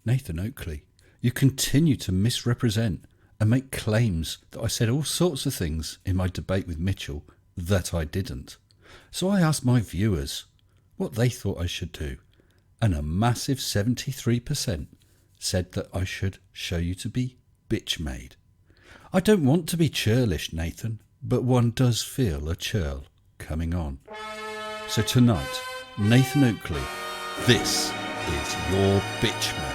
Nathan Oakley, you continue to misrepresent and make claims that I said all sorts of things in my debate with Mitchell that I didn't. So I asked my viewers what they thought I should do, and a massive 73% said that I should show you to be bitch-made. I don't want to be churlish, Nathan, but one does feel a churl coming on. So tonight, Nathan Oakley, this is your bitch-made.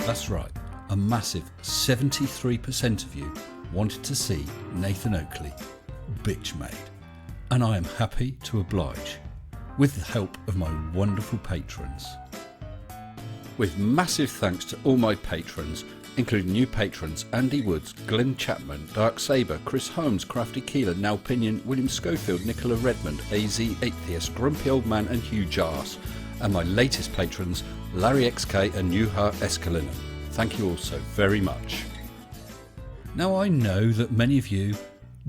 That's right, a massive 73% of you wanted to see Nathan Oakley bitch-made, and I am happy to oblige with the help of my wonderful patrons. With massive thanks to all my patrons, including new patrons Andy Woods, Glenn Chapman, Dark Saber, Chris Holmes, Crafty Keeler, Nell Pinion, William Schofield, Nicola Redmond, AZ Atheist, Grumpy Old Man and Hugh Jars, and my latest patrons Larry XK and Nuha Escalina. Thank you all so very much. Now I know that many of you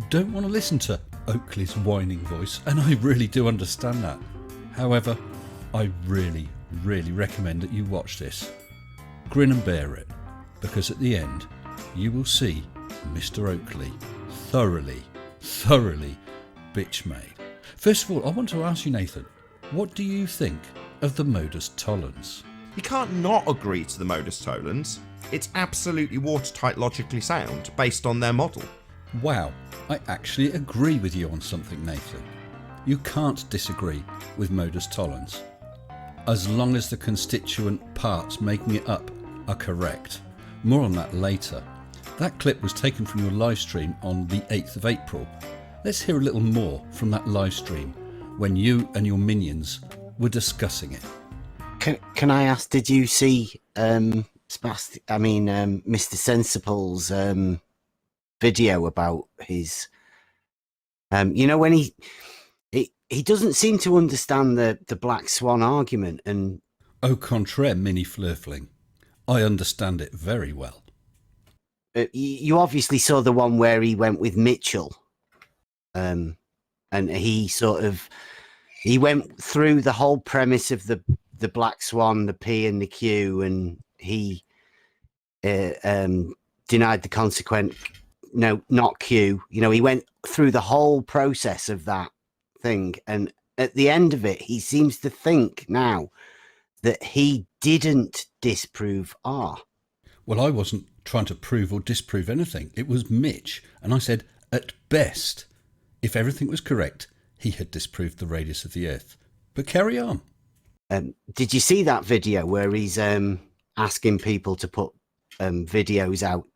don't want to listen to Oakley's whining voice, and I really do understand that. However, I really recommend that you watch this. Grin and bear it, because at the end you will see Mr. Oakley thoroughly bitch-made. First of all, I want to ask you, Nathan, what do you think of the Modus Tollens? You can't not agree to the Modus Tollens. It's absolutely watertight, logically sound, based on their model. Wow, I actually agree with you on something, Nathan. You can't disagree with Modus Tollens, as long as the constituent parts making it up are correct. More on that later. That clip was taken from your live stream on the 8th of April. Let's hear a little more from that live stream when you and your minions were discussing it. Can I ask, did you see Mr. Sensible's video about his when he doesn't seem to understand the Black Swan argument, and au contraire, mini flirfling, I understand it very well. You obviously saw the one where he went with Mitchell, and he went through the whole premise of the Black Swan, the P and the Q, and he denied the consequent, no, not Q. He went through the whole process of that thing, and at the end of it, he seems to think now that he didn't disprove R. Well, I wasn't trying to prove or disprove anything. It was Mitch, and I said, at best, if everything was correct, he had disproved the radius of the Earth. But carry on. Did you see that video where he's asking people to put videos out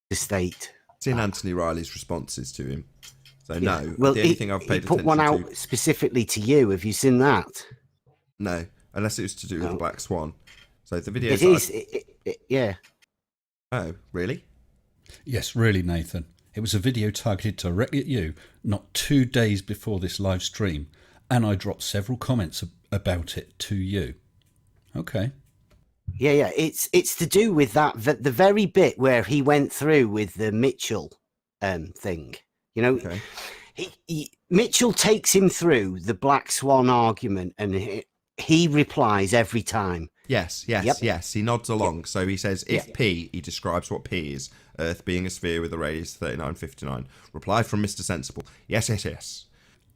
to state? It's in Anthony Riley's responses to him. So Yeah. no, Well, the only thing I've paid he put attention one out to... specifically to you. Have you seen that? No, unless it was to do with the Black Swan. So the videos... It is, yeah. Oh, really? Yes, really, Nathan. It was a video targeted directly at you, not 2 days before this live stream, and I dropped several comments about it to you. Okay. Yeah. It's to do with the very bit where he went through with the Mitchell thing. Okay. Mitchell takes him through the Black Swan argument, and he replies every time. Yes. He nods along. Yep. So he says, if P, he describes what P is, Earth being a sphere with a radius of 3959. Reply from Mr. Sensible. Yes.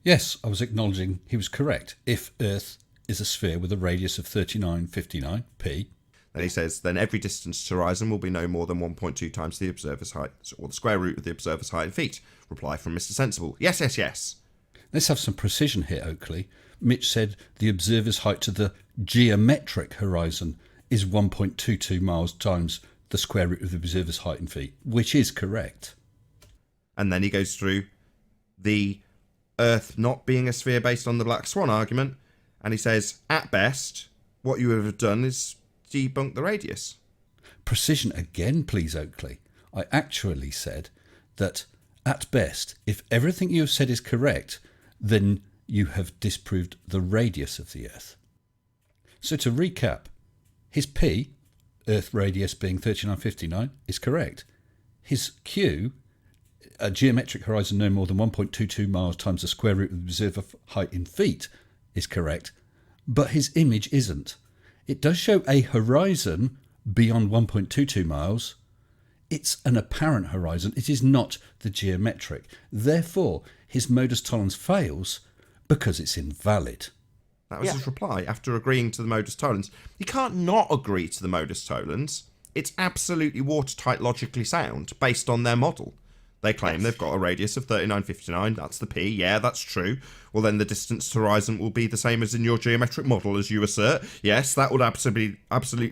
Yes, I was acknowledging he was correct. If Earth is a sphere with a radius of 3959, P. Then he says, then every distance to horizon will be no more than 1.2 times the observer's height, or the square root of the observer's height in feet. Reply from Mr. Sensible. Yes. Let's have some precision here, Oakley. Mitch said the observer's height to the geometric horizon is 1.22 miles times the square root of the observer's height in feet, which is correct. And then he goes through the Earth not being a sphere based on the Black Swan argument, and he says, at best, what you have done is debunk the radius. Precision again, please, Oakley. I actually said that, at best, if everything you have said is correct, then you have disproved the radius of the Earth. So to recap, his P, Earth radius being 3959, is correct. His Q, a geometric horizon no more than 1.22 miles times the square root of the observer height in feet, is correct. But his image isn't. It does show a horizon beyond 1.22 miles. It's an apparent horizon. It is not the geometric. Therefore, his modus tollens fails because it's invalid. That was his reply after agreeing to the modus tollens. You can't not agree to the modus tollens. It's absolutely watertight, logically sound, based on their model. They claim they've got a radius of 3959. That's the P. Yeah, that's true. Well, then the distance to horizon will be the same as in your geometric model, as you assert. Yes, that would absolutely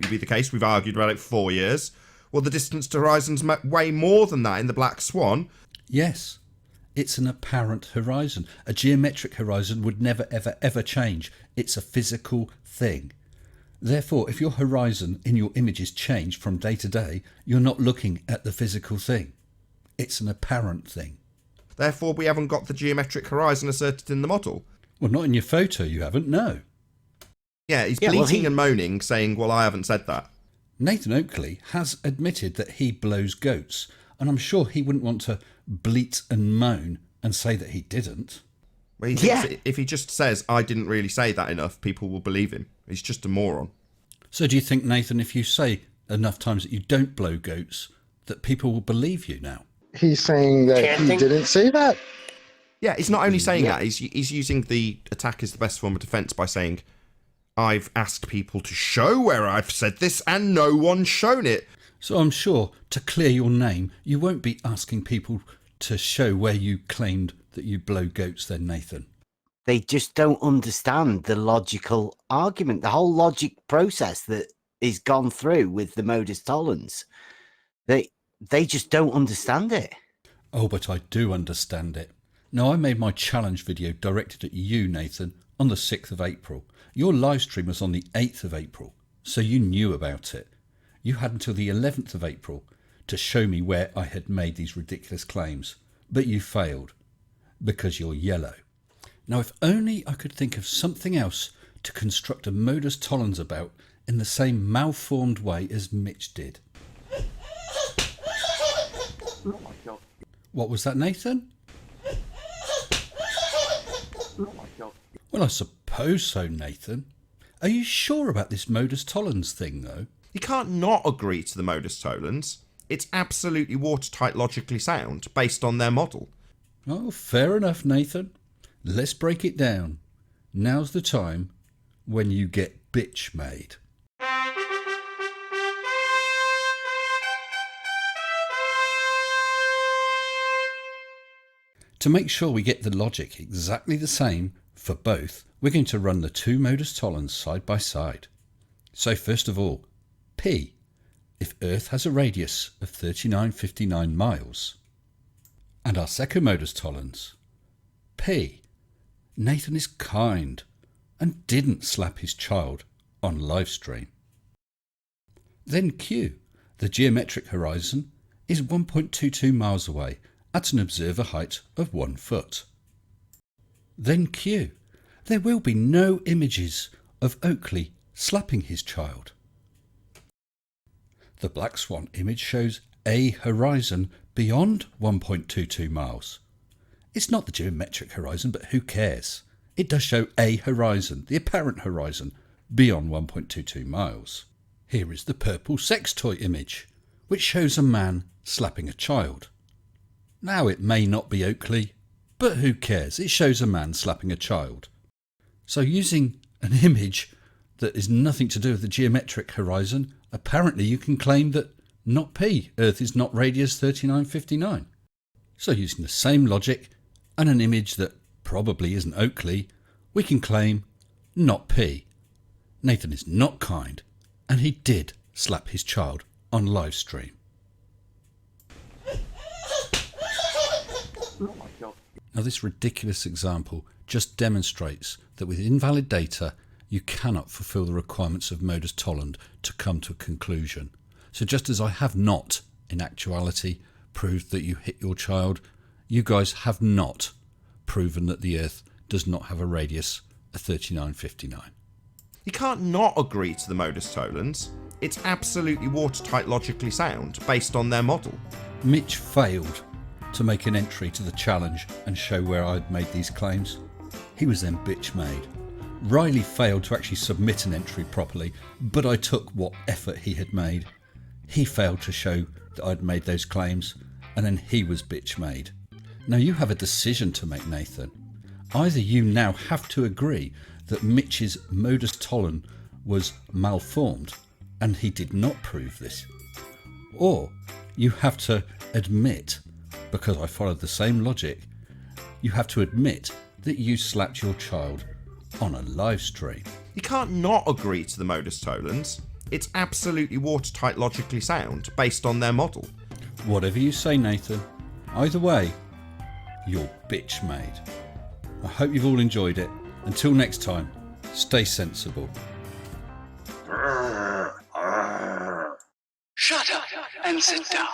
be the case. We've argued about it for 4 years. Well, the distance to horizon's way more than that in the Black Swan. Yes, it's an apparent horizon. A geometric horizon would never, ever, ever change. It's a physical thing. Therefore, if your horizon in your images change from day to day, you're not looking at the physical thing. It's an apparent thing. Therefore, we haven't got the geometric horizon asserted in the model. Well, not in your photo, you haven't, no. Yeah, he's bleating and moaning, saying, well, I haven't said that. Nathan Oakley has admitted that he blows goats, and I'm sure he wouldn't want to bleat and moan and say that he didn't. Well, he thinks if he just says, I didn't really say that enough, people will believe him. He's just a moron. So do you think, Nathan, if you say enough times that you don't blow goats, that people will believe you now? He's saying that he didn't say that? Yeah, he's not only saying that, he's using the attack as the best form of defence by saying, I've asked people to show where I've said this and no one's shown it. So I'm sure to clear your name, you won't be asking people to show where you claimed that you blow goats then, Nathan. They just don't understand the logical argument, the whole logic process that is gone through with the modus tollens. They just don't understand it. Oh, but I do understand it. Now, I made my challenge video directed at you, Nathan, on the 6th of April. Your live stream was on the 8th of April, so you knew about it. You had until the 11th of April to show me where I had made these ridiculous claims, but you failed because you're yellow. Now, if only I could think of something else to construct a modus tollens about in the same malformed way as Mitch did. What was that, Nathan? Well, I suppose so, Nathan. Are you sure about this modus tollens thing, though? You can't not agree to the modus tollens. It's absolutely watertight, logically sound, based on their model. Oh, fair enough, Nathan. Let's break it down. Now's the time when you get bitch made. To make sure we get the logic exactly the same for both, we're going to run the two modus tollens side by side. So first of all, P, if Earth has a radius of 3959 miles. And our second modus tollens, P, Nathan is kind and didn't slap his child on live stream. Then Q, the geometric horizon is 1.22 miles away at an observer height of 1 foot. Then Q, there will be no images of Oakley slapping his child. The Black Swan image shows a horizon beyond 1.22 miles. It's not the geometric horizon, but who cares? It does show a horizon, the apparent horizon, beyond 1.22 miles. Here is the purple sex toy image, which shows a man slapping a child. Now it may not be Oakley, but who cares? It shows a man slapping a child. So using an image that is nothing to do with the geometric horizon, apparently you can claim that not P, Earth is not radius 3959. So using the same logic and an image that probably isn't Oakley, we can claim not P. Nathan is not kind, and he did slap his child on live stream. Now this ridiculous example just demonstrates that with invalid data you cannot fulfill the requirements of modus tollens to come to a conclusion. So just as I have not, in actuality, proved that you hit your child, you guys have not proven that the Earth does not have a radius of 3959. You can't not agree to the Modus Tollens. It's absolutely watertight, logically sound, based on their model. Mitch failed to make an entry to the challenge and show where I'd made these claims. He was then bitch made. Riley failed to actually submit an entry properly, but I took what effort he had made. He failed to show that I'd made those claims, and then he was bitch made. Now you have a decision to make, Nathan. Either you now have to agree that Mitch's Modus Tollens was malformed, and he did not prove this, or you have to admit, because I followed the same logic, you have to admit that you slapped your child on a live stream. You can't not agree to the Modus Tollens. It's absolutely watertight, logically sound, based on their model. Whatever you say, Nathan. Either way, you're bitch made. I hope you've all enjoyed it. Until next time, stay sensible. Shut up and sit down.